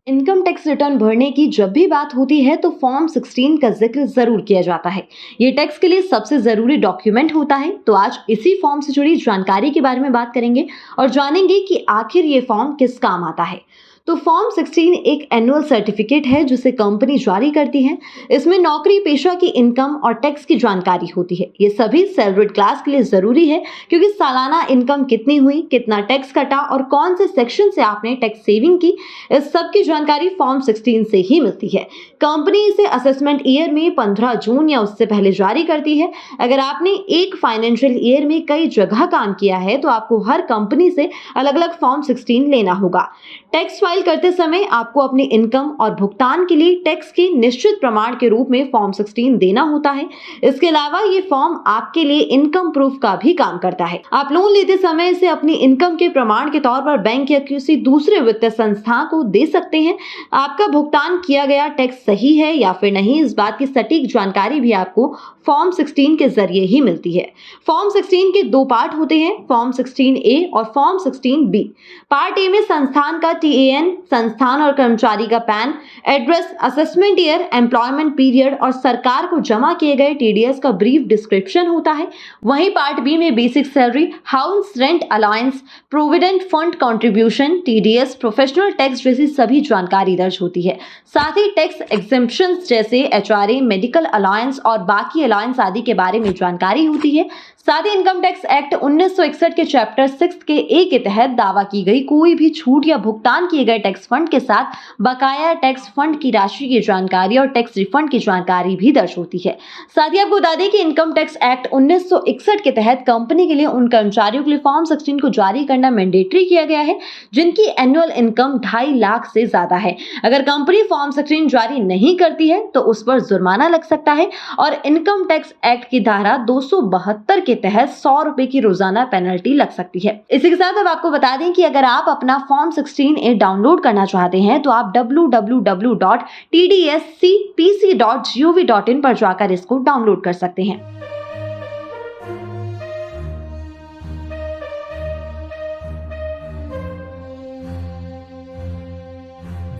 Income tax return भरने की जब भी बात होती है तो फॉर्म 16 का जिक्र जरूर किया जाता है। ये टैक्स के लिए सबसे जरूरी डॉक्यूमेंट होता है। तो आज इसी फॉर्म से जुड़ी जानकारी के बारे में बात करेंगे और जानेंगे कि आखिर ये फॉर्म किस काम आता है। तो फॉर्म 16 एक एनुअल सर्टिफिकेट है जिसे कंपनी जारी करती है। इसमें नौकरी पेशा की इनकम और टैक्स की जानकारी होती है। ये सभी सैलरीड क्लास के लिए जरूरी है क्योंकि सालाना इनकम कितनी हुई, कितना टैक्स कटा और कौन से सेक्शन से आपने टैक्स सेविंग की, इस सब की जानकारी फॉर्म 16 से ही मिलती है। कंपनी इसे असेसमेंट ईयर में 15 जून या उससे पहले जारी करती है। अगर आपने एक फाइनेंशियल ईयर में कई जगह काम किया है तो आपको हर कंपनी से अलग अलग फॉर्म 16 लेना होगा। टैक्स फाइल करते समय आपको अपनी इनकम और भुगतान के लिए टैक्स के निश्चित प्रमाण के रूप में फॉर्म 16 देना होता है। इसके अलावा ये फॉर्म आपके लिए इनकम प्रूफ का भी काम करता है। आप लोन लेते समय इसे अपनी इनकम के प्रमाण के तौर पर बैंक या किसी दूसरे वित्तीय संस्था को दे सकते हैं। आपका भुगतान किया गया टैक्स सही है या फिर नहीं, इस बात की सटीक जानकारी भी आपको फॉर्म 16 के जरिए ही मिलती है। फॉर्म 16 के दो पार्ट होते हैं, फॉर्म 16A और फॉर्म 16B। पार्ट ए में संस्थान का TAN, संस्थान और कर्मचारी का pan, address, assessment year, employment period और सरकार को जमा किए गए TDS का ब्रीफ डिस्क्रिप्शन होता है। वहीं पार्ट बी में basic salary, house rent allowance, provident fund contribution, TDS, professional tax जैसी सभी जानकारी दर्ज होती है। साथ ही टैक्स एग्जेम्पशंस जैसे HRA, मेडिकल अलाउंस और बाकी अलाउंस आदि के बारे में जानकारी होती है। साथ ही इनकम टैक्स एक्ट 1961 के चैप्टर 6 के ए के तहत दावा की गई कोई भी छूट या भुगतान किए गए टैक्स फंड के साथ बकाया टैक्स फंड की राशि की जानकारी और टैक्स रिफंड की जानकारी भी दर्ज होती है। साथ ही आपको बता दें कि इनकम टैक्स एक्ट 1961 के तहत कंपनी के लिए उन कर्मचारियों के लिए फॉर्म 16 को जारी करना मैंडेटरी किया गया है जिनकी एनुअल इनकम 2.5 लाख से ज्यादा है। अगर कंपनी फॉर्म 16 जारी नहीं करती है तो उस पर जुर्माना लग सकता है और इनकम टैक्स एक्ट की धारा 272 के तहत 100 रुपए की रोजाना पेनल्टी लग सकती है। इसी के साथ अब आपको बता दें कि अगर आप अपना फॉर्म 16A डाउनलोड करना चाहते हैं तो आप www.tdscpc.gov.in पर जाकर इसको डाउनलोड कर सकते हैं।